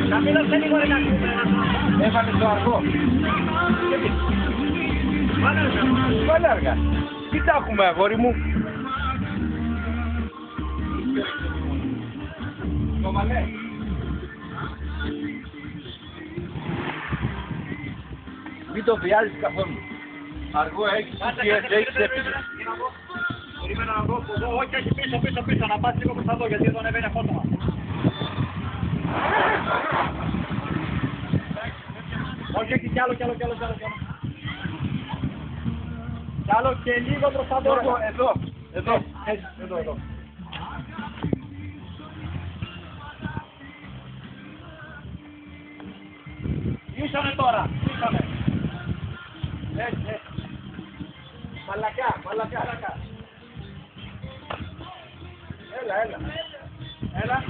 Να μείνω λίγο ρε κακού. Έβαλες το αργό. Βάλε αργά. Τι τα έχουμε αγόρι μου. Το μαλέ. Μην το βιάζεις καθόλου. Αργό έχεις, έχεις έπιση. Περίμενα να δω, όχι πίσω, να πας λίγο προς εδώ γιατί εδώ ανεβαίνει απότομα. Όχι, κι άλλο. Κι άλλο και λίγο προς τα τώρα. Εδώ. Ήσανε τώρα, Έτσι. Μαλακά. Έλα.